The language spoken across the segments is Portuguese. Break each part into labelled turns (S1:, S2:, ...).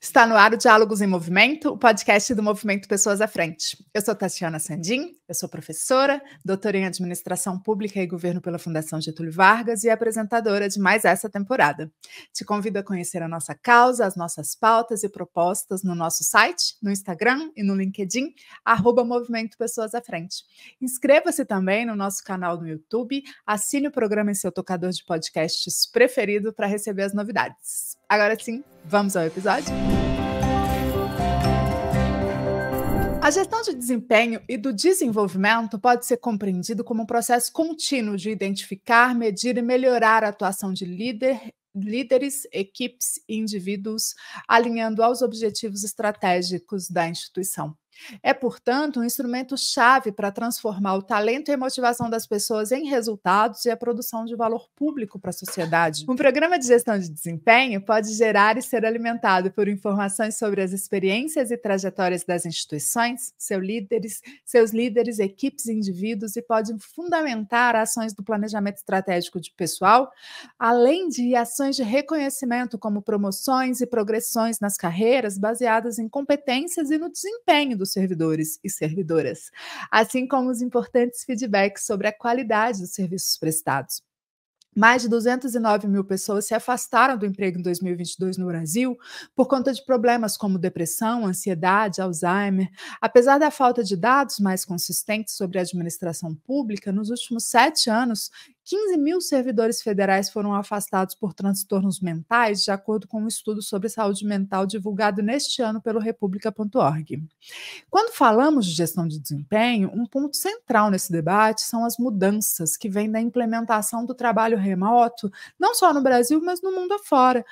S1: Está no ar o Diálogos em Movimento, o podcast do Movimento Pessoas à Frente. Eu sou Tatiana Sandim, eu sou professora, doutora em Administração Pública e Governo pela Fundação Getúlio Vargas e apresentadora de mais essa temporada. Te convido a conhecer a nossa causa, as nossas pautas e propostas no nosso site, no Instagram e no LinkedIn, @Movimento Pessoas à Frente. Inscreva-se também no nosso canal no YouTube, assine o programa em seu tocador de podcasts preferido para receber as novidades. Agora sim, vamos ao episódio? A gestão de desempenho e do desenvolvimento pode ser compreendido como um processo contínuo de identificar, medir e melhorar a atuação de líderes, equipes e indivíduos, alinhando aos objetivos estratégicos da instituição. É, portanto, um instrumento-chave para transformar o talento e a motivação das pessoas em resultados e a produção de valor público para a sociedade. Um programa de gestão de desempenho pode gerar e ser alimentado por informações sobre as experiências e trajetórias das instituições, seus líderes, equipes e indivíduos, e pode fundamentar ações do planejamento estratégico de pessoal, além de ações de reconhecimento como promoções e progressões nas carreiras baseadas em competências e no desempenho dos servidores e servidoras, assim como os importantes feedbacks sobre a qualidade dos serviços prestados. Mais de 209 mil pessoas se afastaram do emprego em 2022 no Brasil por conta de problemas como depressão, ansiedade, Alzheimer. Apesar da falta de dados mais consistentes sobre a administração pública, nos últimos 7 anos, 15 mil servidores federais foram afastados por transtornos mentais, de acordo com um estudo sobre saúde mental divulgado neste ano pelo República.org. Quando falamos de gestão de desempenho, um ponto central nesse debate são as mudanças que vêm da implementação do trabalho remoto, não só no Brasil, mas no mundo afora.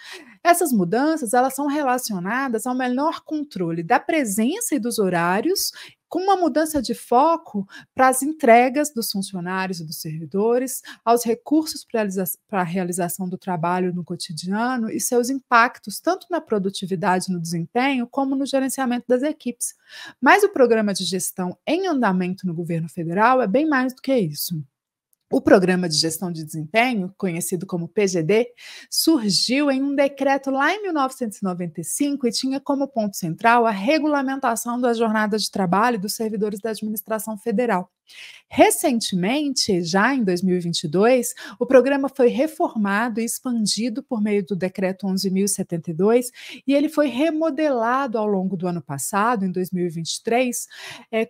S1: Essas mudanças, elas são relacionadas ao melhor controle da presença e dos horários, com uma mudança de foco para as entregas dos funcionários e dos servidores, aos recursos para a realização do trabalho no cotidiano e seus impactos, tanto na produtividade e no desempenho, como no gerenciamento das equipes. Mas o programa de gestão em andamento no governo federal é bem mais do que isso. O Programa de Gestão de Desempenho, conhecido como PGD, surgiu em um decreto lá em 1995 e tinha como ponto central a regulamentação das jornadas de trabalho dos servidores da administração federal. Recentemente, já em 2022, o programa foi reformado e expandido por meio do Decreto 11.072 e ele foi remodelado ao longo do ano passado, em 2023,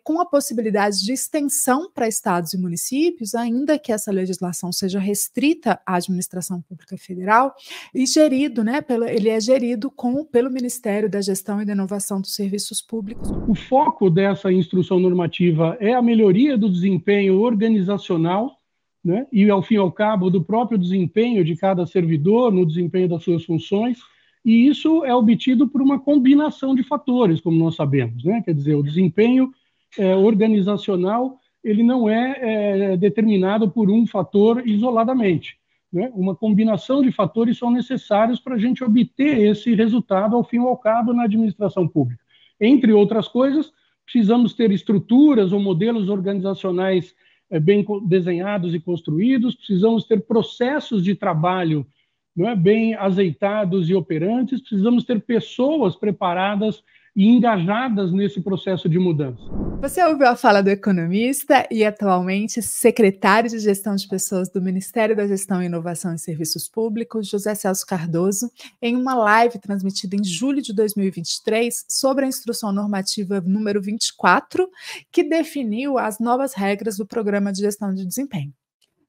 S1: com a possibilidade de extensão para estados e municípios, ainda que essa legislação seja restrita à administração pública federal, e gerido, ele é gerido pelo Ministério da Gestão e da Inovação dos Serviços Públicos.
S2: O foco dessa instrução normativa é a melhoria do desempenho organizacional, e, ao fim e ao cabo, do próprio desempenho de cada servidor no desempenho das suas funções, e isso é obtido por uma combinação de fatores, como nós sabemos, Quer dizer, o desempenho organizacional ele não é determinado por um fator isoladamente, Uma combinação de fatores são necessários para a gente obter esse resultado, ao fim e ao cabo, na administração pública. Entre outras coisas, precisamos ter estruturas ou modelos organizacionais bem desenhados e construídos, precisamos ter processos de trabalho bem azeitados e operantes, precisamos ter pessoas preparadas e engajadas nesse processo de mudança.
S1: Você ouviu a fala do economista e atualmente secretário de Gestão de Pessoas do Ministério da Gestão e Inovação em Serviços Públicos, José Celso Cardoso, em uma live transmitida em julho de 2023 sobre a Instrução Normativa número 24, que definiu as novas regras do Programa de Gestão de Desempenho.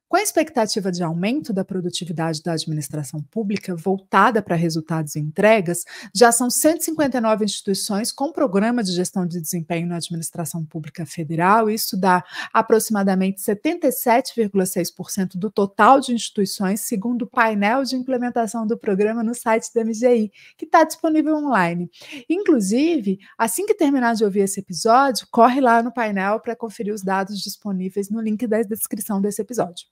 S1: Com a expectativa de aumento da produtividade da administração pública voltada para resultados e entregas, já são 159 instituições com programa de gestão de desempenho na administração pública federal. Isso dá aproximadamente 77,6% do total de instituições, segundo o painel de implementação do programa no site da MGI, que está disponível online. Inclusive, assim que terminar de ouvir esse episódio, corre lá no painel para conferir os dados disponíveis no link da descrição desse episódio.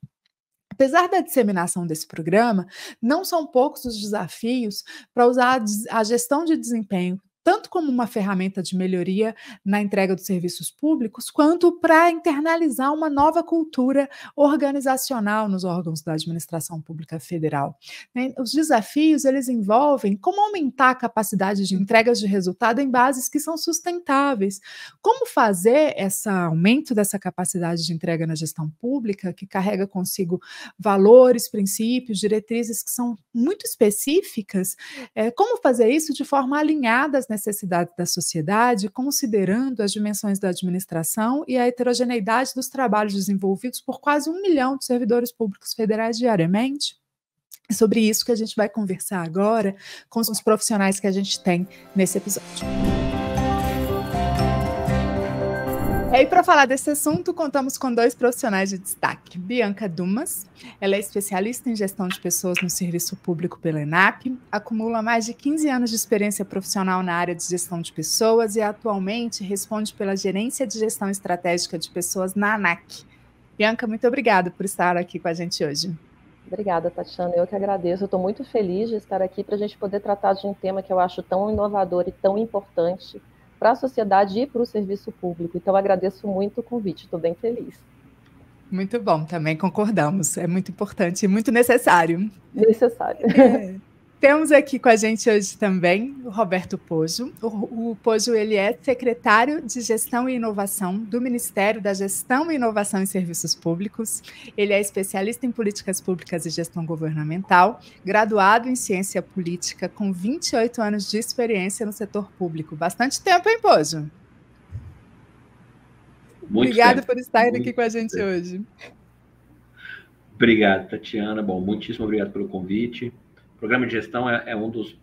S1: Apesar da disseminação desse programa, não são poucos os desafios para usar a gestão de desempenho tanto como uma ferramenta de melhoria na entrega dos serviços públicos, quanto para internalizar uma nova cultura organizacional nos órgãos da administração pública federal. Né? Os desafios, eles envolvem como aumentar a capacidade de entregas de resultado em bases que são sustentáveis, como fazer esse aumento dessa capacidade de entrega na gestão pública, que carrega consigo valores, princípios, diretrizes que são muito específicas, como fazer isso de forma alinhada às necessidades da sociedade, considerando as dimensões da administração e a heterogeneidade dos trabalhos desenvolvidos por quase 1 milhão de servidores públicos federais diariamente? É sobre isso que a gente vai conversar agora com os profissionais que a gente tem nesse episódio. E para falar desse assunto, contamos com 2 profissionais de destaque. Bianca Dumas, ela é especialista em gestão de pessoas no serviço público pela ENAP, acumula mais de 15 anos de experiência profissional na área de gestão de pessoas e atualmente responde pela gerência de gestão estratégica de pessoas na ANAC. Bianca, muito obrigada por estar aqui com a gente hoje.
S3: Obrigada, Tatiana. Eu que agradeço. Eu estou muito feliz de estar aqui para a gente poder tratar de um tema que eu acho tão inovador e tão importante para a sociedade e para o serviço público. Então, agradeço muito o convite, estou bem feliz.
S1: Muito bom, também concordamos. É muito importante e muito necessário.
S3: Necessário.
S1: Temos aqui com a gente hoje também o Roberto Poggio. O Poggio, ele é secretário de Gestão e Inovação do Ministério da Gestão e Inovação em Serviços Públicos. Ele é especialista em políticas públicas e gestão governamental, graduado em ciência política, com 28 anos de experiência no setor público. Bastante tempo, hein, Poggio? Obrigado por estar aqui com a gente hoje.
S4: Obrigado, Tatiana. Bom, muitíssimo obrigado pelo convite. O programa de gestão é um dos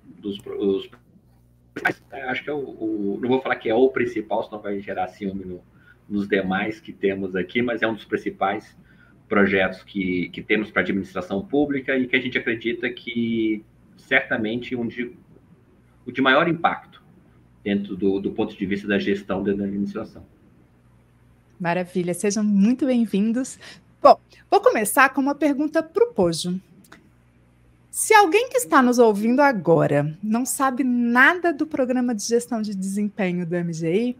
S4: acho que não vou falar que é o principal, senão vai gerar ciúme nos demais que temos aqui, mas é um dos principais projetos que temos para a administração pública e que a gente acredita que certamente o de maior impacto dentro do ponto de vista da gestão dentro da administração.
S1: Maravilha, sejam muito bem-vindos. Bom, vou começar com uma pergunta para o Poggio. Se alguém que está nos ouvindo agora não sabe nada do programa de gestão de desempenho do MGI,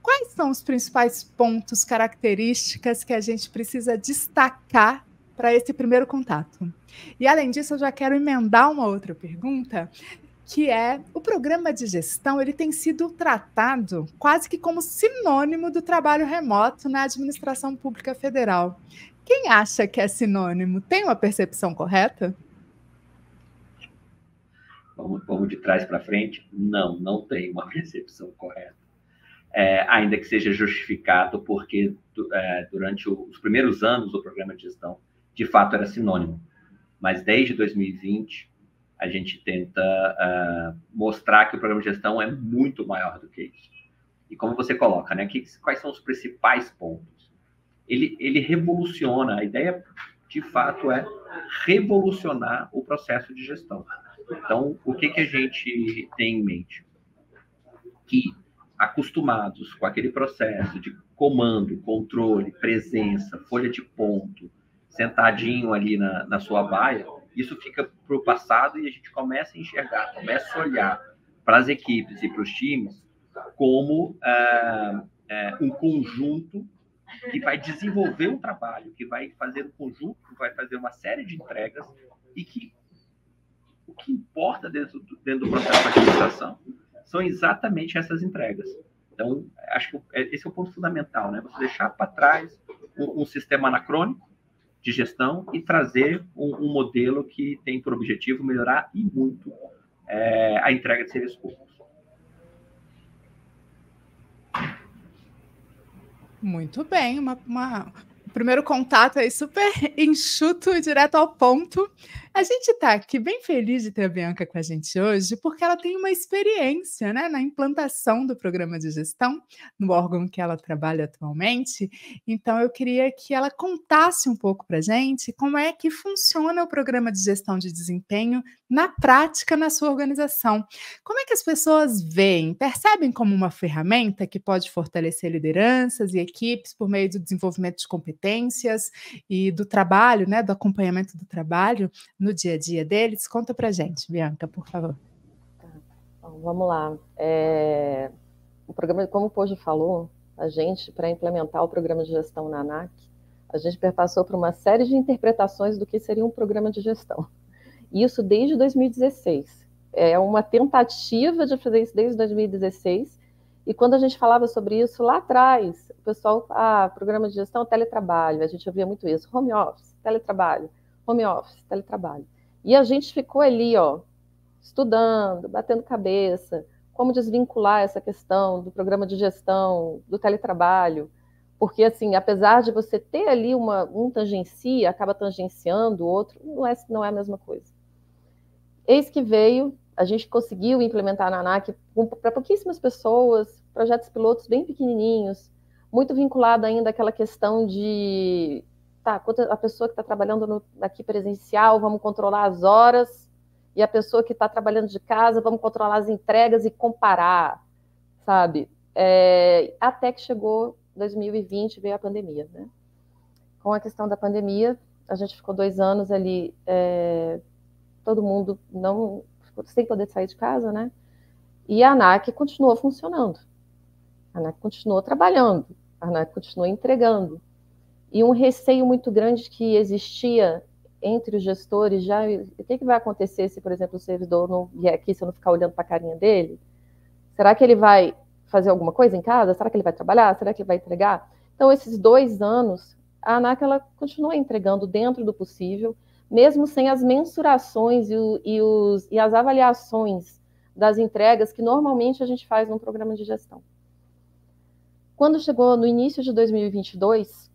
S1: quais são os principais pontos, características que a gente precisa destacar para esse primeiro contato? E, além disso, eu já quero emendar uma outra pergunta, que é, o programa de gestão ele tem sido tratado quase que como sinônimo do trabalho remoto na administração pública federal. Quem acha que é sinônimo tem uma percepção correta?
S4: Vamos de trás para frente? Não tem uma percepção correta. Ainda que seja justificado, porque durante os primeiros anos do programa de gestão, de fato, era sinônimo. Mas desde 2020, a gente tenta mostrar que o programa de gestão é muito maior do que isso. E como você coloca, né? Quais são os principais pontos? Ele revoluciona, a ideia, de fato, é revolucionar o processo de gestão. Então, o que a gente tem em mente? Que, acostumados com aquele processo de comando, controle, presença, folha de ponto, sentadinho ali na sua baia, isso fica para o passado e a gente começa a enxergar, começa a olhar para as equipes e para os times como um conjunto que vai desenvolver um trabalho, que vai fazer um conjunto, que vai fazer uma série de entregas e que o que importa dentro do processo de administração são exatamente essas entregas. Então, acho que esse é o ponto fundamental, né? Você deixar para trás um sistema anacrônico de gestão e trazer um modelo que tem por objetivo melhorar e muito a entrega de serviços públicos.
S1: Muito bem, o primeiro contato aí super enxuto e direto ao ponto. A gente está aqui bem feliz de ter a Bianca com a gente hoje, porque ela tem uma experiência, né, na implantação do programa de gestão no órgão que ela trabalha atualmente. Então, eu queria que ela contasse um pouco para a gente como é que funciona o programa de gestão de desempenho na prática na sua organização. Como é que as pessoas veem, percebem como uma ferramenta que pode fortalecer lideranças e equipes por meio do desenvolvimento de competências e do trabalho, né, do acompanhamento do trabalho no dia a dia deles? Conta pra gente, Bianca, por favor.
S3: Então, vamos lá. O programa, como o Pojo falou, a gente, para implementar o programa de gestão na ANAC, a gente perpassou por uma série de interpretações do que seria um programa de gestão. Isso desde 2016. É uma tentativa de fazer isso desde 2016. E quando a gente falava sobre isso lá atrás, o pessoal, programa de gestão, teletrabalho, a gente ouvia muito isso, home office, teletrabalho, home office, teletrabalho. E a gente ficou ali, estudando, batendo cabeça, como desvincular essa questão do programa de gestão, do teletrabalho, porque, assim, apesar de você ter ali um tangencia, acaba tangenciando o outro, não é a mesma coisa. Eis que veio, a gente conseguiu implementar na ANAC para pouquíssimas pessoas, projetos pilotos bem pequenininhos, muito vinculado ainda àquela questão de, a pessoa que está trabalhando aqui presencial, vamos controlar as horas, e a pessoa que está trabalhando de casa, vamos controlar as entregas e comparar, sabe? Até que chegou 2020, veio a pandemia, né? Com a questão da pandemia, a gente ficou 2 anos ali, todo mundo sem poder sair de casa, né? E a ANAC continuou funcionando. A ANAC continuou trabalhando. A ANAC continuou entregando. E um receio muito grande que existia entre os gestores, o que vai acontecer se, por exemplo, o servidor não vier aqui, se eu não ficar olhando para a carinha dele? Será que ele vai fazer alguma coisa em casa? Será que ele vai trabalhar? Será que ele vai entregar? Então, esses 2 anos, a ANAC ela continua entregando dentro do possível, mesmo sem as mensurações e as avaliações das entregas que normalmente a gente faz num programa de gestão. Quando chegou no início de 2022,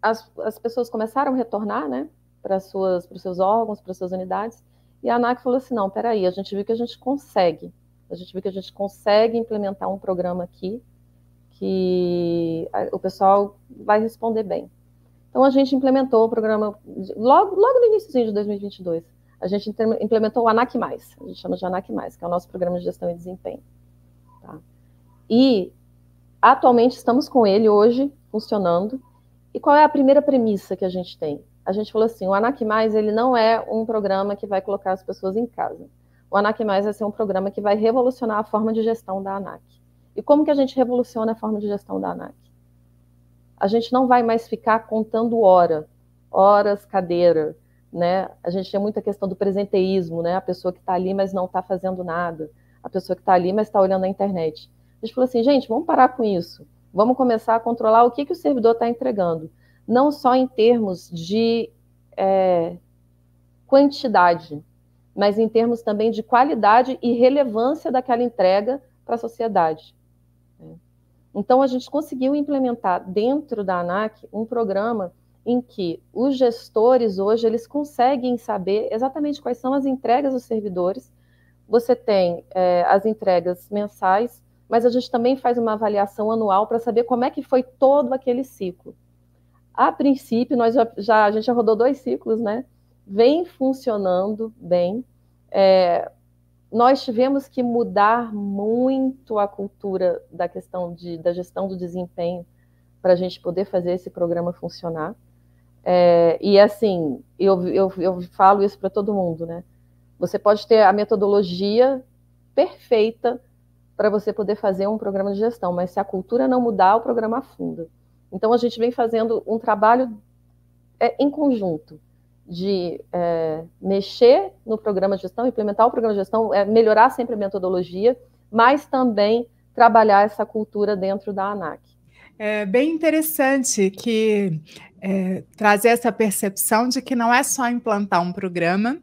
S3: as pessoas começaram a retornar, né, para os seus órgãos, para as suas unidades, e a ANAC falou assim, não, peraí, a gente viu que a gente consegue implementar um programa aqui que o pessoal vai responder bem. Então, a gente implementou o programa, logo no início de 2022, a gente implementou o ANAC+, a gente chama de ANAC+, que é o nosso programa de gestão e desempenho. Tá? E, atualmente, estamos com ele hoje, funcionando. E qual é a primeira premissa que a gente tem? A gente falou assim, o ANAC+, ele não é um programa que vai colocar as pessoas em casa. O ANAC+, vai ser um programa que vai revolucionar a forma de gestão da ANAC. E como que a gente revoluciona a forma de gestão da ANAC? A gente não vai mais ficar contando horas, cadeira, né? A gente tem muita questão do presenteísmo, né? A pessoa que está ali, mas não está fazendo nada. A pessoa que está ali, mas está olhando a internet. A gente falou assim, gente, vamos parar com isso. Vamos começar a controlar o que o servidor está entregando. Não só em termos de quantidade, mas em termos também de qualidade e relevância daquela entrega para a sociedade. Então, a gente conseguiu implementar dentro da ANAC um programa em que os gestores hoje, eles conseguem saber exatamente quais são as entregas dos servidores. Você tem as entregas mensais, mas a gente também faz uma avaliação anual para saber como é que foi todo aquele ciclo. A princípio, a gente já rodou 2 ciclos, né? Vem funcionando bem. Nós tivemos que mudar muito a cultura da questão da gestão do desempenho para a gente poder fazer esse programa funcionar. E assim, eu falo isso para todo mundo, né? Você pode ter a metodologia perfeita para você poder fazer um programa de gestão, mas se a cultura não mudar, o programa afunda. Então, a gente vem fazendo um trabalho em conjunto, de mexer no programa de gestão, implementar o programa de gestão, melhorar sempre a metodologia, mas também trabalhar essa cultura dentro da ANAC.
S1: É bem interessante que trazer essa percepção de que não é só implantar um programa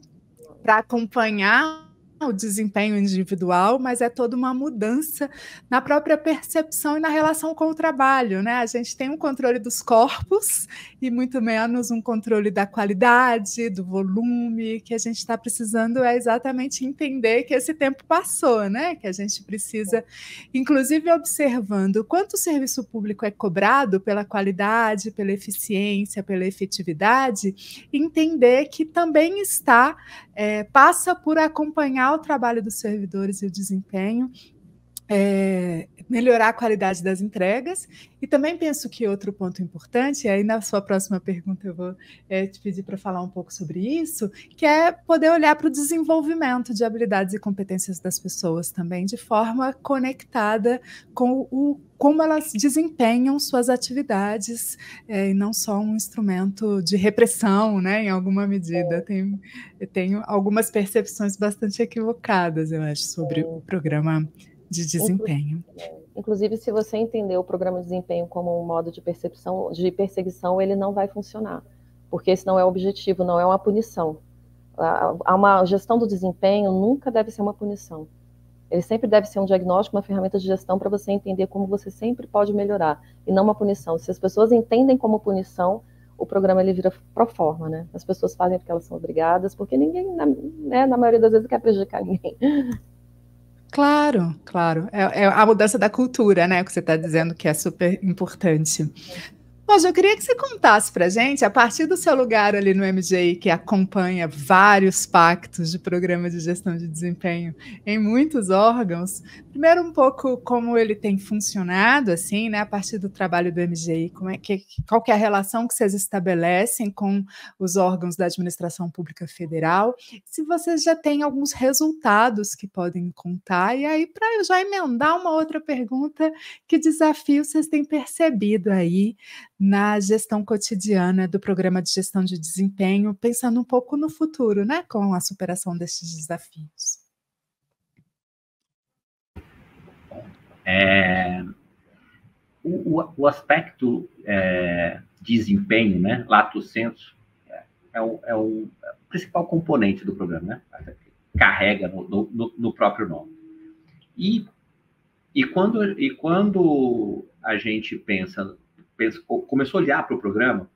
S1: para acompanhar o desempenho individual, mas é toda uma mudança na própria percepção e na relação com o trabalho, né? A gente tem um controle dos corpos e muito menos um controle da qualidade, do volume, que a gente está precisando exatamente entender que esse tempo passou, né? Que a gente precisa, inclusive observando quanto o serviço público é cobrado pela qualidade, pela eficiência, pela efetividade, entender que também passa por acompanhar o trabalho dos servidores e o desempenho. melhorar a qualidade das entregas. E também penso que outro ponto importante, e aí na sua próxima pergunta eu vou te pedir para falar um pouco sobre isso, que é poder olhar para o desenvolvimento de habilidades e competências das pessoas também, de forma conectada com como elas desempenham suas atividades, e não só um instrumento de repressão, né, em alguma medida. Tenho algumas percepções bastante equivocadas, eu acho, sobre o programa de desempenho.
S3: Inclusive, se você entender o programa de desempenho como um modo de perseguição, ele não vai funcionar, porque esse não é o objetivo, não é uma punição. Uma gestão do desempenho nunca deve ser uma punição. Ele sempre deve ser um diagnóstico, uma ferramenta de gestão para você entender como você sempre pode melhorar, e não uma punição. Se as pessoas entendem como punição, o programa ele vira pro forma, né? As pessoas fazem porque elas são obrigadas, porque ninguém, né, na maioria das vezes, quer prejudicar ninguém.
S1: Claro, claro. É a mudança da cultura, né, que você está dizendo que é super importante. Roger, eu queria que você contasse para a gente, a partir do seu lugar ali no MGI, que acompanha vários pactos de programa de gestão de desempenho em muitos órgãos, primeiro um pouco como ele tem funcionado, assim, né, a partir do trabalho do MGI, qual que é a relação que vocês estabelecem com os órgãos da administração pública federal, se vocês já têm alguns resultados que podem contar, e aí para eu já emendar uma outra pergunta, que desafio vocês têm percebido aí na gestão cotidiana do programa de gestão de desempenho, pensando um pouco no futuro, né, com a superação desses desafios?
S4: O aspecto desempenho, né, lato sensu, é o principal componente do programa, né? Carrega no próprio nome. E quando a gente começou a olhar para o programa,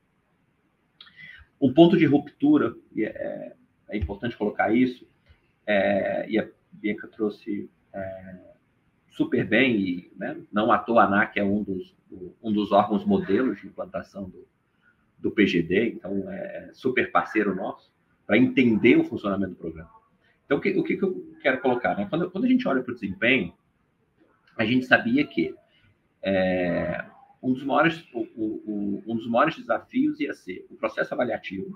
S4: um ponto de ruptura, e é importante colocar isso, e a Bianca trouxe super bem, e, né, não à toa a ANAC é um dos órgãos modelos de implantação do PGD, então é super parceiro nosso, para entender o funcionamento do programa. Então, o que eu quero colocar? Né? Quando a gente olha para o desempenho, a gente sabia que um dos maiores desafios ia ser o processo avaliativo,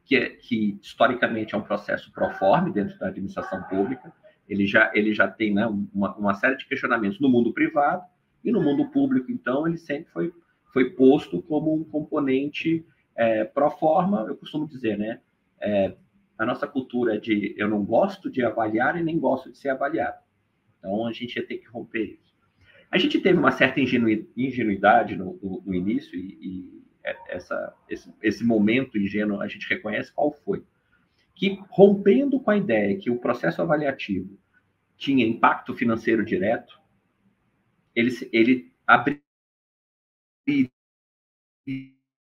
S4: que historicamente é um processo proforme dentro da administração pública. Ele já tem, né, uma série de questionamentos no mundo privado, e no mundo público, então, ele sempre foi posto como um componente proforma. Eu costumo dizer, né, a nossa cultura é de eu não gosto de avaliar e nem gosto de ser avaliado. Então, a gente ia ter que romper isso. A gente teve uma certa ingenuidade no início, e esse momento ingênuo a gente reconhece qual foi. Que, rompendo com a ideia que o processo avaliativo tinha impacto financeiro direto, ele abriu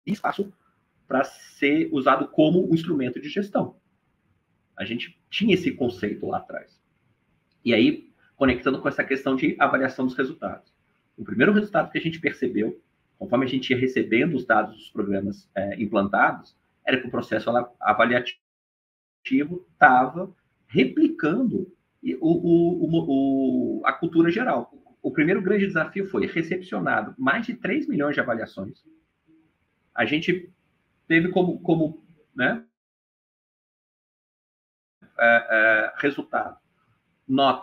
S4: espaço para ser usado como um instrumento de gestão. A gente tinha esse conceito lá atrás. E aí, conectando com essa questão de avaliação dos resultados. O primeiro resultado que a gente percebeu, conforme a gente ia recebendo os dados dos programas implantados, era que o processo avaliativo estava replicando a cultura geral. O primeiro grande desafio foi recepcionado mais de 3 milhões de avaliações. A gente teve como né, resultado uma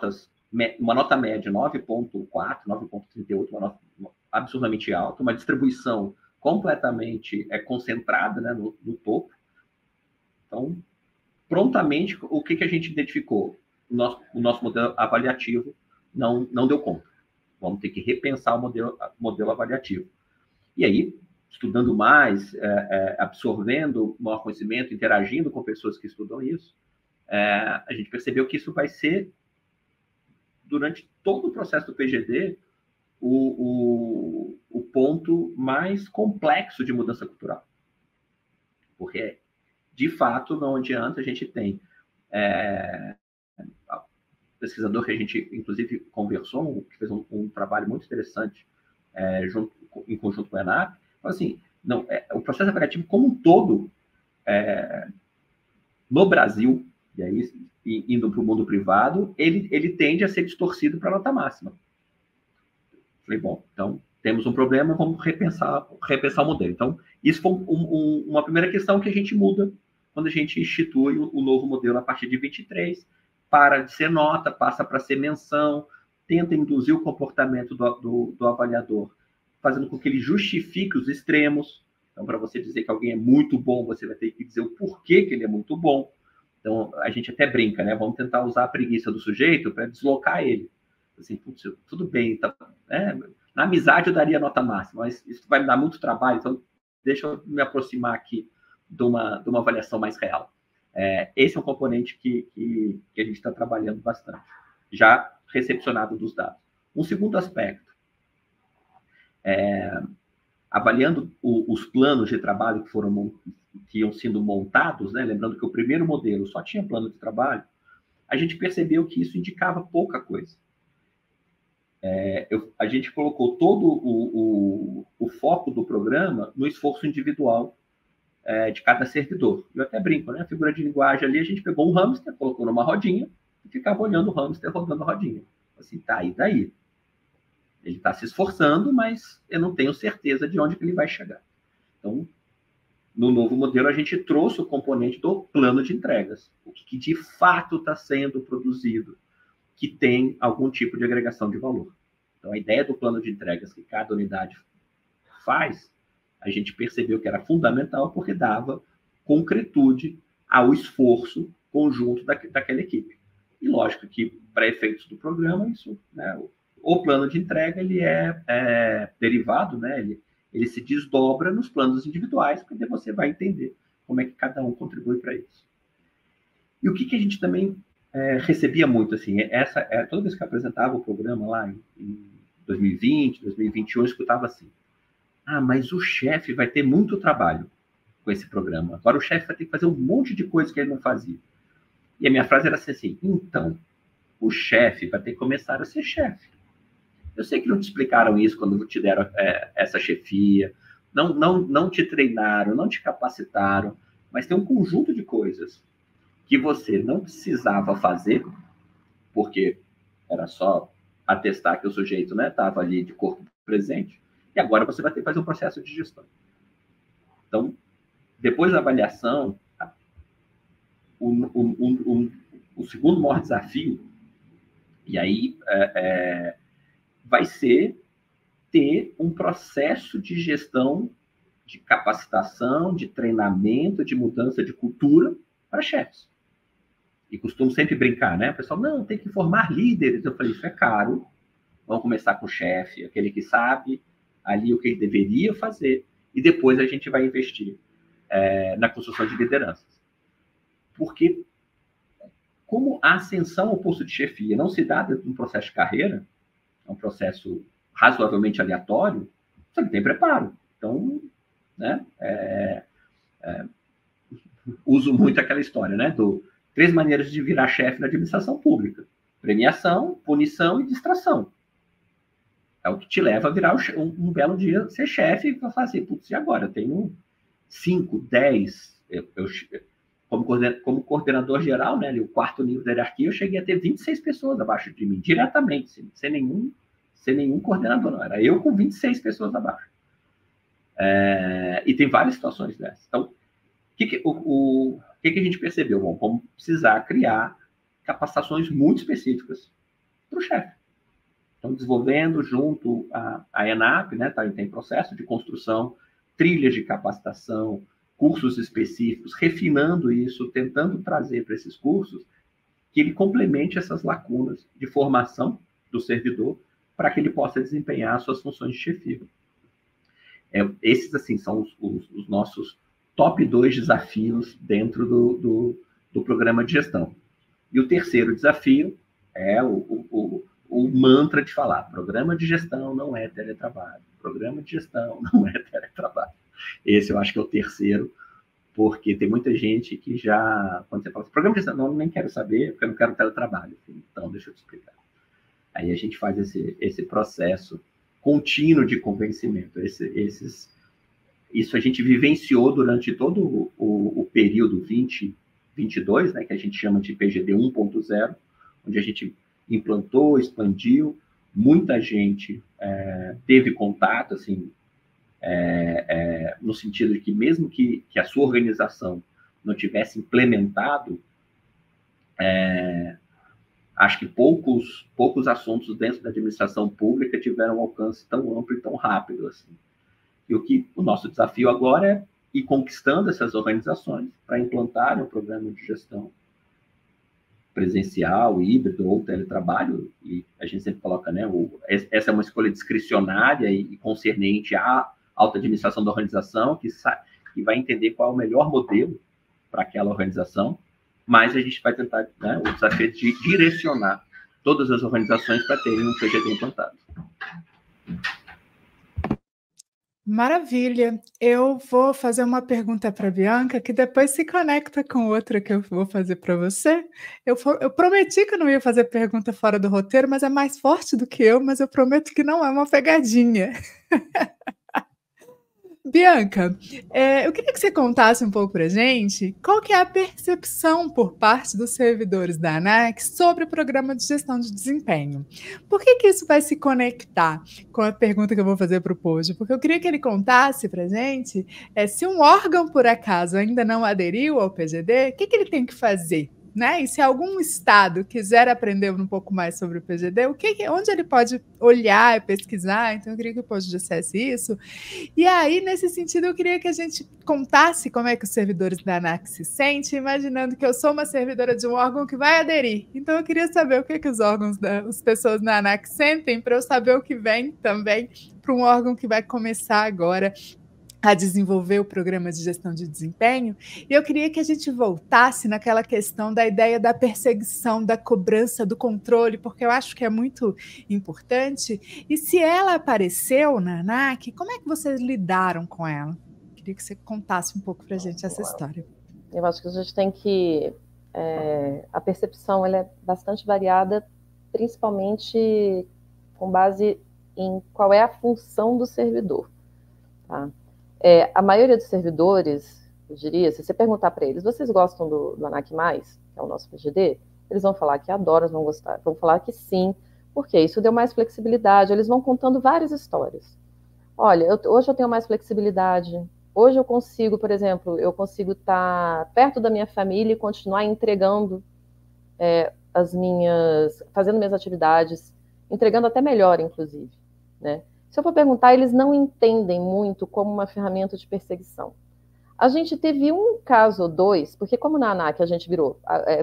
S4: nota média 9,4, 9,38, uma nota absurdamente alta, uma distribuição completamente concentrada, né, no topo. Então, prontamente, o que a gente identificou? O nosso modelo avaliativo não deu conta. Vamos ter que repensar o modelo avaliativo. E aí, estudando mais, absorvendo maior conhecimento, interagindo com pessoas que estudam isso, a gente percebeu que isso vai ser, durante todo o processo do PGD, o ponto mais complexo de mudança cultural. Porque, de fato, não adianta. A gente tem pesquisador que a gente, inclusive, conversou, que fez um trabalho muito interessante em conjunto com a ENAP. Então, assim, o processo avaliativo como um todo, no Brasil, e aí, indo para o mundo privado, ele tende a ser distorcido para a nota máxima. Falei, bom, então temos um problema, vamos repensar o modelo. Então, isso foi uma primeira questão que a gente muda quando a gente institui o novo modelo a partir de 23, para de ser nota, passa para ser menção, tenta induzir o comportamento do avaliador, fazendo com que ele justifique os extremos. Então, para você dizer que alguém é muito bom, você vai ter que dizer o porquê que ele é muito bom. Então, a gente até brinca, né? Vamos tentar usar a preguiça do sujeito para deslocar ele. Assim, putz, tudo bem, tá, na amizade eu daria nota máxima, mas isso vai me dar muito trabalho, então deixa eu me aproximar aqui de uma avaliação mais real. Esse é um componente que a gente está trabalhando bastante, já recepcionado dos dados. Um segundo aspecto, avaliando os planos de trabalho que iam sendo montados, né? Lembrando que o primeiro modelo só tinha plano de trabalho, a gente percebeu que isso indicava pouca coisa. A gente colocou todo o foco do programa no esforço individual de cada servidor. Eu até brinco, né? A figura de linguagem ali, a gente pegou um hamster, colocou numa rodinha e ficava olhando o hamster rodando a rodinha. Assim, tá, e daí? Ele está se esforçando, mas eu não tenho certeza de onde que ele vai chegar. Então, no novo modelo, a gente trouxe o componente do plano de entregas. O que de fato está sendo produzido, que tem algum tipo de agregação de valor. Então, a ideia do plano de entregas que cada unidade faz, a gente percebeu que era fundamental porque dava concretude ao esforço conjunto daquela equipe. E lógico que, para efeitos do programa, isso, né, o plano de entrega ele é derivado, né, ele se desdobra nos planos individuais, porque você vai entender como é que cada um contribui para isso. E o que a gente também recebia muito, assim, toda vez que eu apresentava o programa lá em 2020, 2021, eu escutava assim, mas o chefe vai ter muito trabalho com esse programa. Agora o chefe vai ter que fazer um monte de coisa que ele não fazia. E a minha frase era assim, então, o chefe vai ter que começar a ser chefe. Eu sei que não te explicaram isso quando te deram essa chefia, não te treinaram, não te capacitaram, mas tem um conjunto de coisas que você não precisava fazer, porque era só atestar que o sujeito estava ali de corpo presente, e agora você vai ter que fazer um processo de gestão. Então, depois da avaliação, o segundo maior desafio, e aí vai ser ter um processo de gestão, de capacitação, de treinamento, de mudança de cultura para chefes. E costumo sempre brincar, né? O pessoal, não, tem que formar líderes. Eu falei, isso é caro. Vamos começar com o chefe, aquele que sabe ali o que ele deveria fazer. E depois a gente vai investir na construção de lideranças. Porque como a ascensão ao posto de chefia não se dá dentro de um processo de carreira, é um processo razoavelmente aleatório, você não tem preparo. Então, né, uso muito aquela história, né, 3 maneiras de virar chefe na administração pública: premiação, punição e distração. É o que te leva a virar um belo dia ser chefe e falar assim, putz, e agora? Eu tenho 5, 10... Como coordenador geral, né, o 4º nível da hierarquia, eu cheguei a ter 26 pessoas abaixo de mim, diretamente, sem nenhum coordenador, não. Era eu com 26 pessoas abaixo. E tem várias situações dessas. Então, o que a gente percebeu? Bom, vamos precisar criar capacitações muito específicas para o chefe. Então, desenvolvendo junto à ENAP, né, tem processo de construção, trilhas de capacitação, cursos específicos, refinando isso, tentando trazer para esses cursos que ele complemente essas lacunas de formação do servidor para que ele possa desempenhar suas funções de chefia. Esses, assim, são os nossos top 2 desafios dentro do programa de gestão. E o terceiro desafio é o mantra de falar, programa de gestão não é teletrabalho, programa de gestão não é teletrabalho. Esse eu acho que é o terceiro, porque tem muita gente que já, quando você fala, programa de gestão, não, nem quero saber, porque eu não quero teletrabalho. Então, deixa eu te explicar. Aí a gente faz esse processo contínuo de convencimento. Isso a gente vivenciou durante todo o período 2022, né, que a gente chama de PGD 1.0, onde a gente implantou, expandiu muita gente teve contato, assim, no sentido de que mesmo que a sua organização não tivesse implementado, acho que poucos assuntos dentro da administração pública tiveram um alcance tão amplo e tão rápido assim. E o nosso desafio agora é ir conquistando essas organizações para implantarem um programa de gestão presencial, híbrido ou teletrabalho, e a gente sempre coloca, né, essa é uma escolha discricionária e concernente à alta administração da organização, que vai entender qual é o melhor modelo para aquela organização, mas a gente vai tentar, né, o desafio de direcionar todas as organizações para terem um PGD implantado.
S1: Maravilha. Eu vou fazer uma pergunta para a Bianca, que depois se conecta com outra que eu vou fazer para você. Eu prometi que eu não ia fazer pergunta fora do roteiro, mas é mais forte do que eu, mas eu prometo que não é uma pegadinha. Bianca, eu queria que você contasse um pouco para a gente qual que é a percepção por parte dos servidores da ANAC sobre o programa de gestão de desempenho. Por que isso vai se conectar com a pergunta que eu vou fazer para o Pojo? Porque eu queria que ele contasse para a gente se um órgão, por acaso, ainda não aderiu ao PGD, o que ele tem que fazer? Né? E se algum estado quiser aprender um pouco mais sobre o PGD, onde ele pode olhar e pesquisar? Então, eu queria que o Pojo dissesse isso. E aí, nesse sentido, eu queria que a gente contasse como é que os servidores da ANAC se sentem, imaginando que eu sou uma servidora de um órgão que vai aderir. Então, eu queria saber o que os órgãos, as pessoas na ANAC sentem, para eu saber o que vem também para um órgão que vai começar agora a desenvolver o programa de gestão de desempenho, e eu queria que a gente voltasse naquela questão da ideia da perseguição, da cobrança, do controle, porque eu acho que é muito importante. E se ela apareceu na ANAC, como é que vocês lidaram com ela? Queria que você contasse um pouco para a gente essa história.
S3: Eu acho que a gente tem que... a percepção ela é bastante variada, principalmente com base em qual é a função do servidor, tá? A maioria dos servidores, eu diria, se você perguntar para eles, vocês gostam do ANAC+, que é o nosso PGD? Eles vão falar que adoram, vão gostar, vão falar que sim, porque isso deu mais flexibilidade, eles vão contando várias histórias. Olha, hoje eu tenho mais flexibilidade, hoje eu consigo, por exemplo, estar perto da minha família e continuar entregando fazendo minhas atividades, entregando até melhor, inclusive, né? Se eu for perguntar, eles não entendem muito como uma ferramenta de perseguição. A gente teve um caso ou dois, porque como na ANAC a gente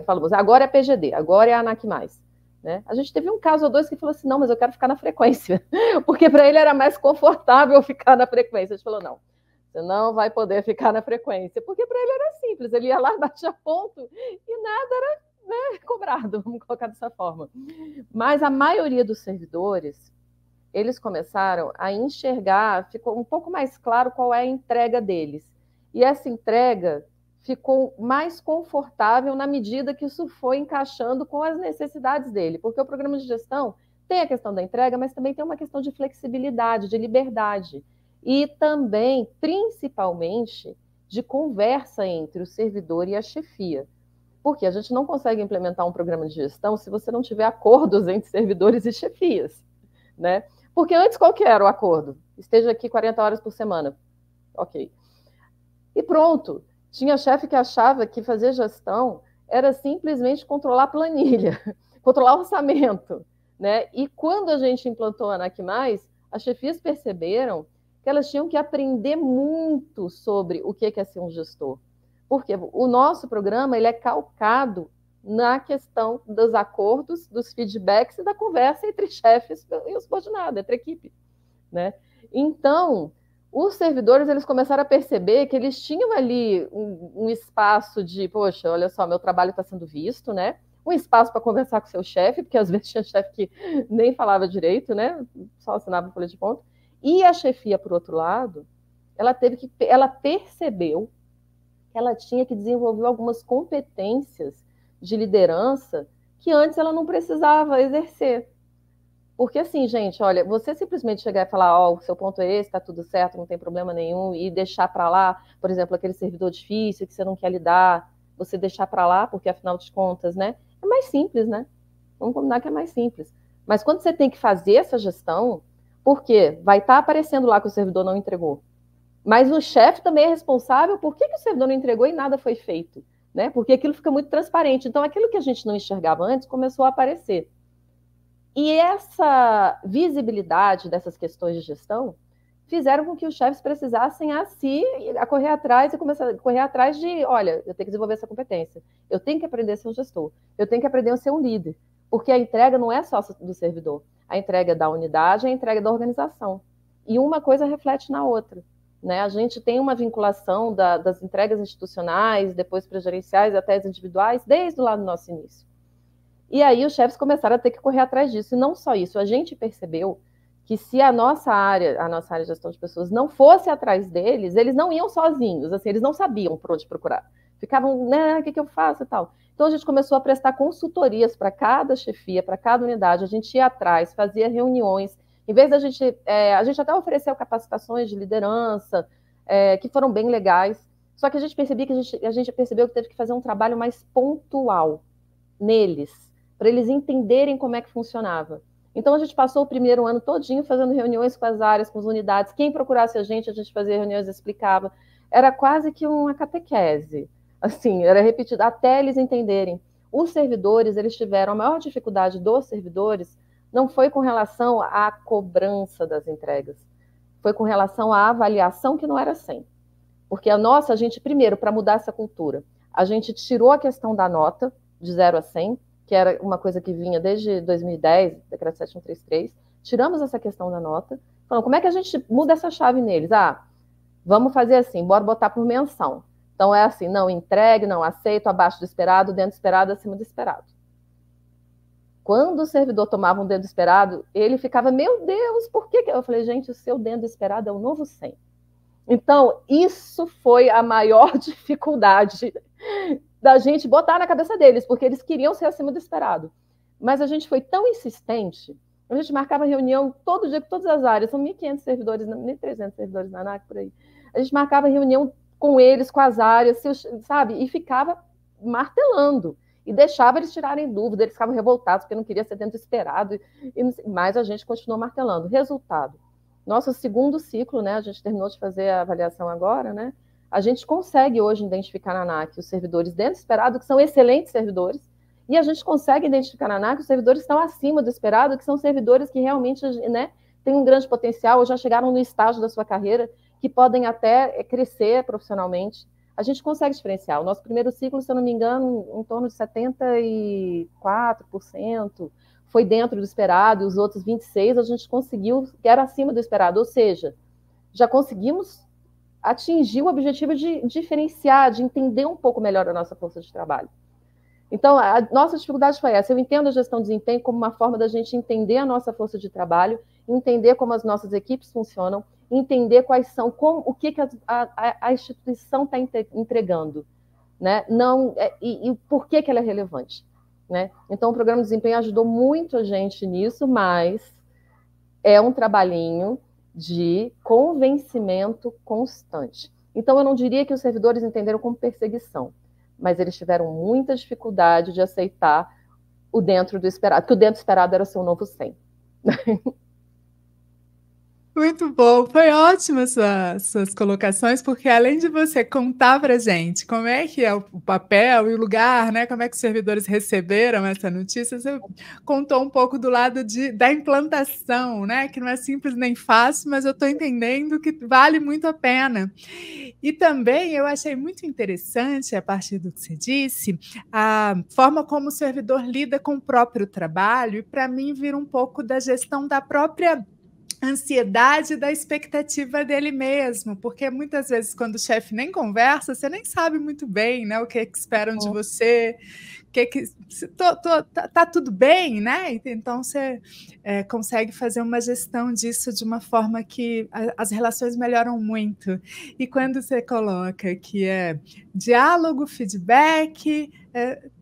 S3: falamos, agora é PGD, agora é a ANAC+, né? A gente teve um caso ou dois que falou assim, não, mas eu quero ficar na frequência, porque para ele era mais confortável ficar na frequência. A gente falou, não, você não vai poder ficar na frequência, porque para ele era simples, ele ia lá, batia ponto, e nada era, né, cobrado, vamos colocar dessa forma. Mas a maioria dos servidores, eles começaram a enxergar, ficou um pouco mais claro qual é a entrega deles. E essa entrega ficou mais confortável na medida que isso foi encaixando com as necessidades dele, porque o programa de gestão tem a questão da entrega, mas também tem uma questão de flexibilidade, de liberdade, e também, principalmente, de conversa entre o servidor e a chefia. Porque a gente não consegue implementar um programa de gestão se você não tiver acordos entre servidores e chefias, né? Porque antes, qual que era o acordo? Esteja aqui 40 horas por semana. Ok. E pronto. Tinha chefe que achava que fazer gestão era simplesmente controlar a planilha, controlar o orçamento, né? E quando a gente implantou a ANAC+, as chefias perceberam que elas tinham que aprender muito sobre o que é ser um gestor. Porque o nosso programa ele é calcado na questão dos acordos, dos feedbacks e da conversa entre chefes e os subordinados, entre a equipe, né? Então, os servidores eles começaram a perceber que eles tinham ali um espaço de, poxa, olha só, meu trabalho está sendo visto, né? Um espaço para conversar com o seu chefe, porque às vezes tinha chefe que nem falava direito, né? Só assinava folha de ponto. E a chefia, por outro lado, ela percebeu que ela tinha que desenvolver algumas competências de liderança que antes ela não precisava exercer. Porque assim, gente, olha, você simplesmente chegar e falar, ó, o seu ponto é esse, tá tudo certo, não tem problema nenhum, e deixar para lá, por exemplo, aquele servidor difícil que você não quer lidar, você deixar para lá, porque afinal de contas, né, é mais simples, né? Vamos combinar que é mais simples. Mas quando você tem que fazer essa gestão, por quê? Vai estar aparecendo lá que o servidor não entregou. Mas o chefe também é responsável por que o servidor não entregou e nada foi feito, né? Porque aquilo fica muito transparente. Então, aquilo que a gente não enxergava antes começou a aparecer. E essa visibilidade dessas questões de gestão fizeram com que os chefes precisassem a correr atrás e começar a correr atrás de, olha, eu tenho que desenvolver essa competência, eu tenho que aprender a ser um gestor, eu tenho que aprender a ser um líder, porque a entrega não é só do servidor, a entrega da unidade é a entrega da organização. E uma coisa reflete na outra. Né? A gente tem uma vinculação das entregas institucionais, depois para gerenciais, até as individuais, desde lá no nosso início. E aí os chefes começaram a ter que correr atrás disso. E não só isso, a gente percebeu que se a nossa área de gestão de pessoas não fosse atrás deles, eles não iam sozinhos, assim, eles não sabiam por onde procurar. Ficavam, né, o que eu faço e tal. Então a gente começou a prestar consultorias para cada chefia, para cada unidade, a gente ia atrás, fazia reuniões. Em vez da gente, a gente até ofereceu capacitações de liderança, que foram bem legais, só que a gente percebeu que teve que fazer um trabalho mais pontual neles, para eles entenderem como é que funcionava. Então a gente passou o primeiro ano todinho fazendo reuniões com as áreas, com as unidades, quem procurasse a gente fazia reuniões e explicava. Era quase que uma catequese, assim, era repetido, até eles entenderem. Os servidores, eles tiveram a maior dificuldade dos servidores, não foi com relação à cobrança das entregas, foi com relação à avaliação que não era 100. Porque a gente, primeiro, para mudar essa cultura, a gente tirou a questão da nota de 0 a 100, que era uma coisa que vinha desde 2010, Decreto 7133, tiramos essa questão da nota, falando, como é que a gente muda essa chave neles? Vamos fazer assim, bora botar por menção. Então é assim, não entregue, não aceito, abaixo do esperado, dentro do esperado, acima do esperado. Quando o servidor tomava um dentro do esperado, ele ficava, meu Deus, por que? Eu falei, gente, o seu dentro do esperado é o novo 100. Então, isso foi a maior dificuldade da gente botar na cabeça deles, porque eles queriam ser acima do esperado. Mas a gente foi tão insistente, a gente marcava reunião todo dia com todas as áreas, são 1.500 servidores, 1.300 servidores na ANAC, por aí. A gente marcava reunião com eles, com as áreas, sabe? E ficava martelando. E deixava eles tirarem dúvida, eles ficavam revoltados porque não queria ser dentro do esperado, mas a gente continuou martelando. Resultado, nosso segundo ciclo, né, a gente terminou de fazer a avaliação agora, né, a gente consegue hoje identificar na ANAC os servidores dentro do esperado, que são excelentes servidores, e a gente consegue identificar na ANAC os servidores que estão acima do esperado, que são servidores que realmente, né, têm um grande potencial, ou já chegaram no estágio da sua carreira, que podem até crescer profissionalmente. A gente consegue diferenciar. O nosso primeiro ciclo, se eu não me engano, em torno de 74% foi dentro do esperado, e os outros 26% a gente conseguiu, que era acima do esperado. Ou seja, já conseguimos atingir o objetivo de diferenciar, de entender um pouco melhor a nossa força de trabalho. Então, a nossa dificuldade foi essa. Eu entendo a gestão de desempenho como uma forma da gente entender a nossa força de trabalho, entender como as nossas equipes funcionam, entender quais são, o que a instituição está entregando, né? E por que ela é relevante, né? Então, o programa de desempenho ajudou muito a gente nisso, mas é um trabalhinho de convencimento constante. Então, eu não diria que os servidores entenderam como perseguição, mas eles tiveram muita dificuldade de aceitar o dentro do esperado, que o dentro do esperado era o seu novo 100.
S1: Muito bom, foi ótimo suas colocações, porque além de você contar para a gente como é que é o papel e o lugar, né, como é que os servidores receberam essa notícia, você contou um pouco do lado da implantação, né, que não é simples nem fácil, mas eu estou entendendo que vale muito a pena. E também eu achei muito interessante, a partir do que você disse, a forma como o servidor lida com o próprio trabalho, e para mim vira um pouco da gestão da própria ansiedade da expectativa dele mesmo, porque muitas vezes quando o chefe nem conversa, você nem sabe muito bem, né, o que esperam de você, tá tudo bem, né? Então você consegue fazer uma gestão disso de uma forma que as relações melhoram muito. E quando você coloca que é diálogo, feedback,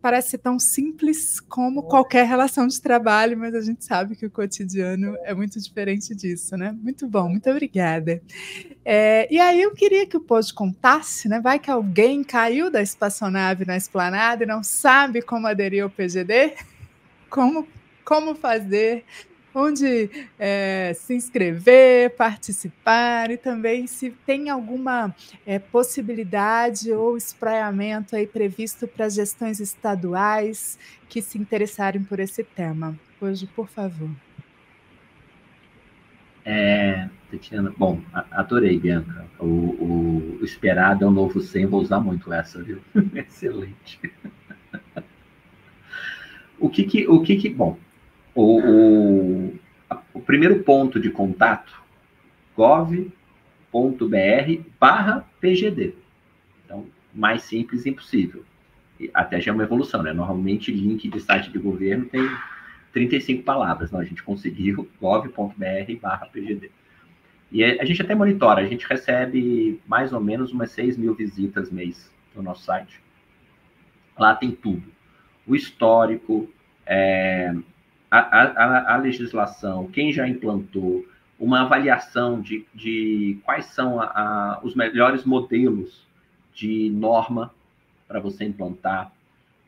S1: parece tão simples como qualquer relação de trabalho, mas a gente sabe que o cotidiano é muito diferente disso, né? Muito bom, muito obrigada. E aí eu queria que o Pod contasse, né? Vai que alguém caiu da espaçonave na esplanada e não sabe como aderir ao PGD, como como fazer, onde se inscrever, participar e também se tem alguma possibilidade ou espraiamento aí previsto para gestões estaduais que se interessarem por esse tema. Hoje, por favor.
S4: Tatiana, bom, adorei, Bianca. O esperado é o novo 100, vou usar muito essa, viu? Excelente. Bom, o primeiro ponto de contato, gov.br/PGD. Então, mais simples impossível. Até já é uma evolução, né? Normalmente, link de site de governo tem 35 palavras. Não, a gente conseguiu gov.br/PGD. E a gente até monitora, a gente recebe mais ou menos umas 6.000 visitas mês no nosso site. Lá tem tudo. O histórico, a legislação, quem já implantou, uma avaliação de quais são os melhores modelos de norma para você implantar,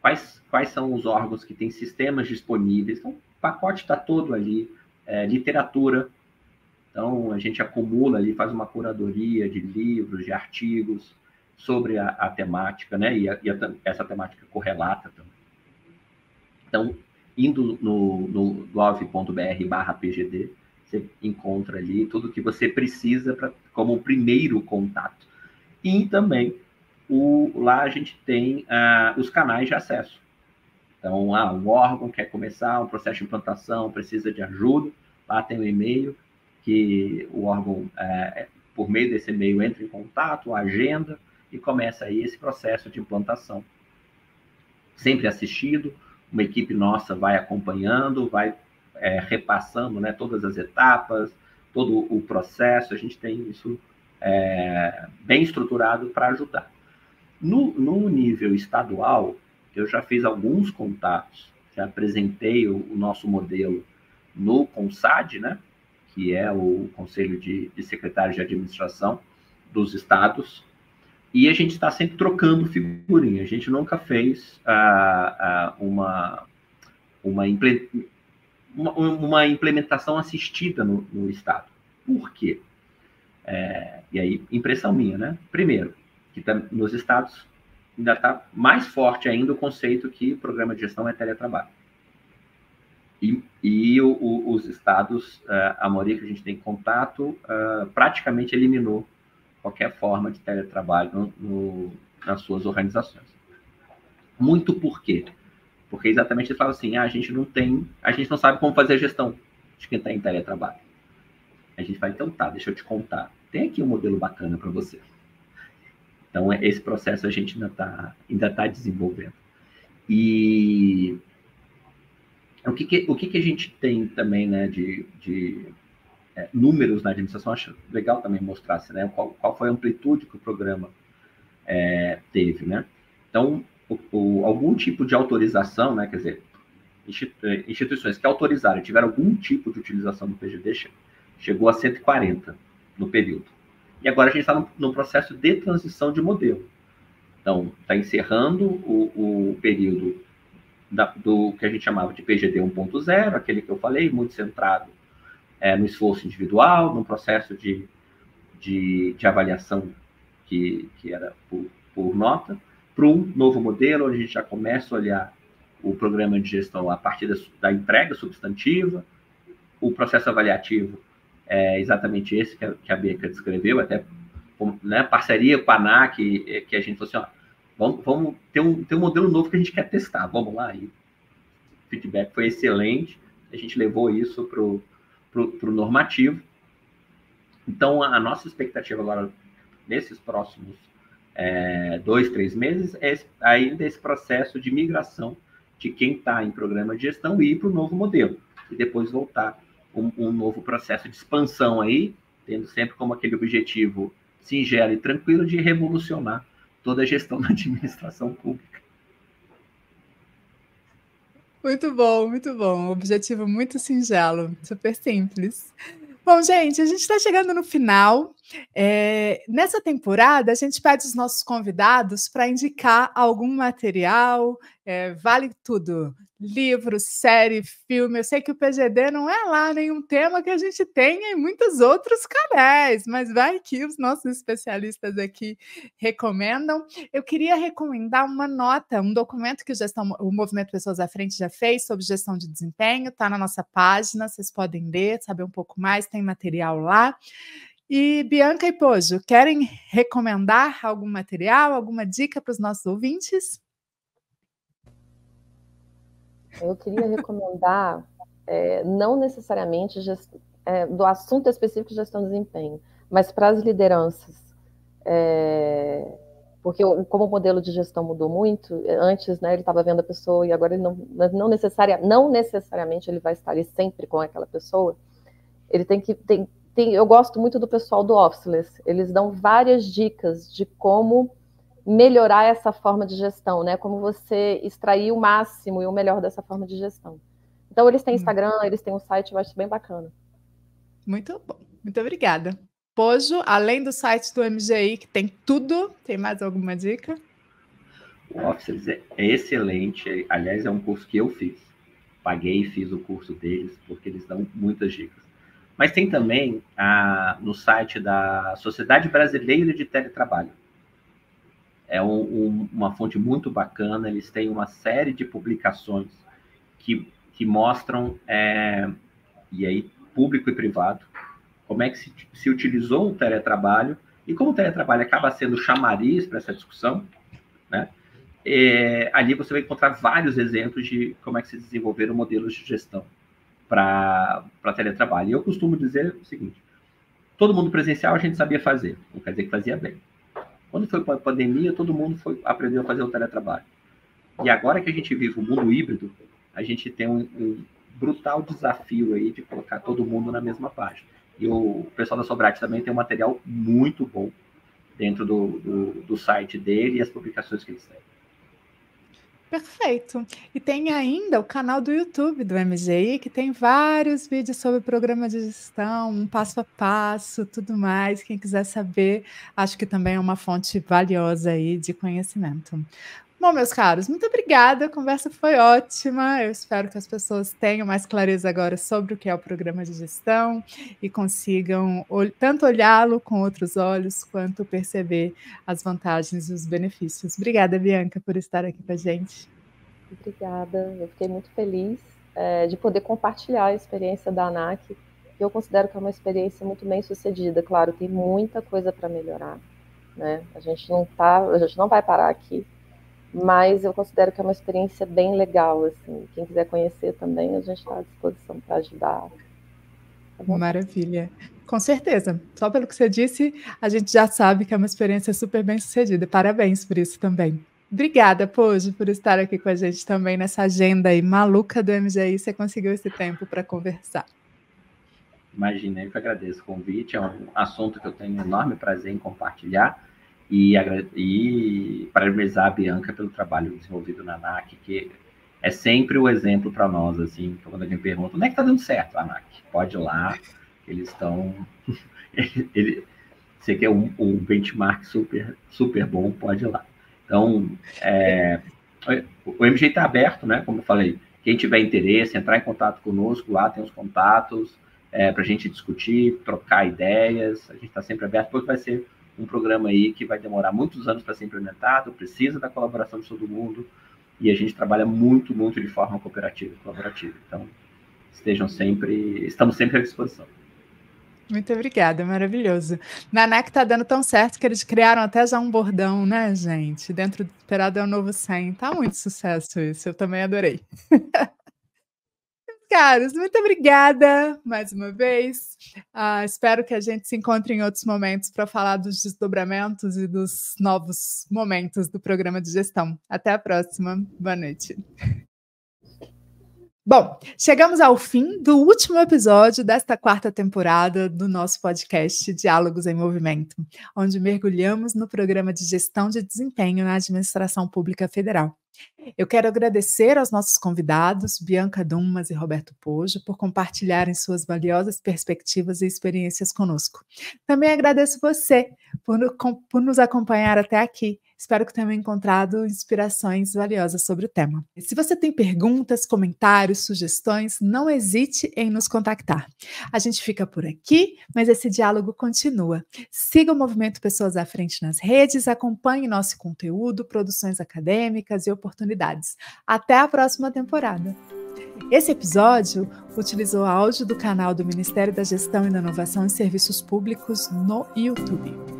S4: quais são os órgãos que têm sistemas disponíveis. Então, o pacote está todo ali, literatura. Então, a gente acumula ali, faz uma curadoria de livros, de artigos sobre a temática, né? E essa temática correlata também. Então, indo no gov.br/PGD, você encontra ali tudo que você precisa como o primeiro contato. E também, lá a gente tem os canais de acesso. Então, um órgão quer começar um processo de implantação, precisa de ajuda, lá tem um e-mail, que o órgão, por meio desse e-mail, entra em contato, agenda, e começa aí esse processo de implantação. Sempre assistido, uma equipe nossa vai acompanhando, vai repassando, né, todas as etapas, todo o processo, a gente tem isso bem estruturado para ajudar. No nível estadual, eu já fiz alguns contatos, já apresentei o nosso modelo no CONSAD, né, que é o Conselho de Secretários de Administração dos Estados, e a gente está sempre trocando figurinha. A gente nunca fez uma implementação assistida no Estado. Por quê? E aí, impressão minha, né? Primeiro, que nos Estados ainda está mais forte ainda o conceito que o programa de gestão é teletrabalho. E os estados, a maioria que a gente tem contato, praticamente eliminou qualquer forma de teletrabalho nas suas organizações. Muito por quê? Porque exatamente eles falam assim, a gente não sabe como fazer a gestão de quem está em teletrabalho. A gente fala, então tá, deixa eu te contar. Tem aqui um modelo bacana para você. Então, esse processo a gente ainda tá desenvolvendo. E o que a gente tem também, né, de números na administração, acho legal também mostrar, né, qual foi a amplitude que o programa teve, né? Então, algum tipo de autorização, né, quer dizer, instituições que autorizaram, tiveram algum tipo de utilização do PGD, chegou a 140 no período. E agora a gente está no processo de transição de modelo. Então, está encerrando o período do que a gente chamava de PGD 1.0, aquele que eu falei, muito centrado no esforço individual, no processo de avaliação que era por nota, para um novo modelo, onde a gente já começa a olhar o programa de gestão a partir da entrega substantiva, o processo avaliativo é exatamente esse que a Bianca descreveu, até né, parceria com a ANAC, que a gente falou assim, vamos ter um modelo novo que a gente quer testar, vamos lá. E o feedback foi excelente, a gente levou isso para o normativo. Então, a nossa expectativa agora, nesses próximos 2, 3 meses, é ainda esse processo de migração de quem está em programa de gestão e ir para o novo modelo, e depois voltar um novo processo de expansão aí, tendo sempre como aquele objetivo singelo e tranquilo de revolucionar toda a gestão da administração pública.
S1: Muito bom, muito bom. Objetivo muito singelo, super simples. Bom, gente, a gente está chegando no final. Nessa temporada, a gente pede aos nossos convidados para indicar algum material, vale tudo. Livro, série, filme. Eu sei que o PGD não é lá nenhum tema que a gente tenha em muitos outros canais, mas vai que os nossos especialistas aqui recomendam. Eu queria recomendar uma nota, um documento que o Movimento Pessoas à Frente já fez sobre gestão de desempenho, está na nossa página, vocês podem ler, saber um pouco mais, tem material lá. E Bianca e Pojo, querem recomendar algum material, alguma dica para os nossos ouvintes?
S3: Eu queria recomendar, não necessariamente do assunto específico de gestão de desempenho, mas para as lideranças. Porque como o modelo de gestão mudou muito, antes, né, ele estava vendo a pessoa e agora ele não necessariamente ele vai estar ali sempre com aquela pessoa. Ele eu gosto muito do pessoal do Officeless, eles dão várias dicas de como melhorar essa forma de gestão, né? Como você extrair o máximo e o melhor dessa forma de gestão. Então, eles têm Instagram, eles têm um site, eu acho bem bacana.
S1: Muito bom, muito obrigada. Pojo, além do site do MGI, que tem tudo, tem mais alguma dica?
S4: O Officeless é excelente, aliás, é um curso que eu fiz. Paguei e fiz o curso deles, porque eles dão muitas dicas. Mas tem também no site da Sociedade Brasileira de Teletrabalho. É uma fonte muito bacana, eles têm uma série de publicações que mostram, e aí público e privado, como é que se utilizou o teletrabalho e como o teletrabalho acaba sendo chamariz para essa discussão, né? Ali você vai encontrar vários exemplos de como é que se desenvolveram modelos de gestão para teletrabalho. E eu costumo dizer o seguinte, todo mundo presencial a gente sabia fazer, não quer dizer que fazia bem. Quando foi para a pandemia, todo mundo aprendeu a fazer o teletrabalho. E agora que a gente vive o mundo híbrido, a gente tem um brutal desafio aí de colocar todo mundo na mesma página. E o pessoal da Sobrate também tem um material muito bom dentro do site dele e as publicações que eles têm.
S1: Perfeito. E tem ainda o canal do YouTube do MGI, que tem vários vídeos sobre programa de gestão, um passo a passo, tudo mais. Quem quiser saber, acho que também é uma fonte valiosa aí de conhecimento. Bom, meus caros, muito obrigada, a conversa foi ótima, eu espero que as pessoas tenham mais clareza agora sobre o que é o programa de gestão e consigam tanto olhá-lo com outros olhos, quanto perceber as vantagens e os benefícios. Obrigada, Bianca, por estar aqui com a gente.
S3: Obrigada, eu fiquei muito feliz de poder compartilhar a experiência da ANAC, que eu considero que é uma experiência muito bem sucedida. Claro, tem muita coisa para melhorar, né? A gente não vai parar aqui, mas eu considero que é uma experiência bem legal, assim. Quem quiser conhecer também, a gente está à disposição para ajudar.
S1: Maravilha. Com certeza. Só pelo que você disse, a gente já sabe que é uma experiência super bem sucedida. Parabéns por isso também. Obrigada, Pojo, por estar aqui com a gente também nessa agenda aí maluca do MGI. Você conseguiu esse tempo para conversar.
S4: Imagina, eu que agradeço o convite. É um assunto que eu tenho enorme prazer em compartilhar. E parabenizar a Bianca pelo trabalho desenvolvido na ANAC, que é sempre o exemplo para nós, assim, quando alguém pergunta, onde é que está dando certo a ANAC? Pode ir lá, eles estão... Você quer um benchmark super, super bom, pode ir lá. Então, o MGI está aberto, né, como eu falei, quem tiver interesse, entrar em contato conosco, lá tem os contatos, para a gente discutir, trocar ideias, a gente está sempre aberto, porque vai ser um programa aí que vai demorar muitos anos para ser implementado, precisa da colaboração de todo mundo, e a gente trabalha muito, muito de forma cooperativa e colaborativa. Então, estamos sempre à disposição.
S1: Muito obrigada, maravilhoso. Na ANAC está dando tão certo que eles criaram até já um bordão, né, gente? Dentro do esperado é o novo 100. Tá muito sucesso isso, eu também adorei. Caros, muito obrigada mais uma vez. Espero que a gente se encontre em outros momentos para falar dos desdobramentos e dos novos momentos do programa de gestão. Até a próxima. Boa noite. Bom, chegamos ao fim do último episódio desta 4ª temporada do nosso podcast Diálogos em Movimento, onde mergulhamos no programa de gestão de desempenho na Administração Pública Federal. Eu quero agradecer aos nossos convidados, Bianca Dumas e Roberto Poggio, por compartilharem suas valiosas perspectivas e experiências conosco. Também agradeço você por nos acompanhar até aqui. Espero que tenham encontrado inspirações valiosas sobre o tema. E se você tem perguntas, comentários, sugestões, não hesite em nos contactar. A gente fica por aqui, mas esse diálogo continua. Siga o Movimento Pessoas à Frente nas redes, acompanhe nosso conteúdo, produções acadêmicas e oportunidades. Até a próxima temporada. Esse episódio utilizou áudio do canal do Ministério da Gestão e da Inovação em Serviços Públicos no YouTube.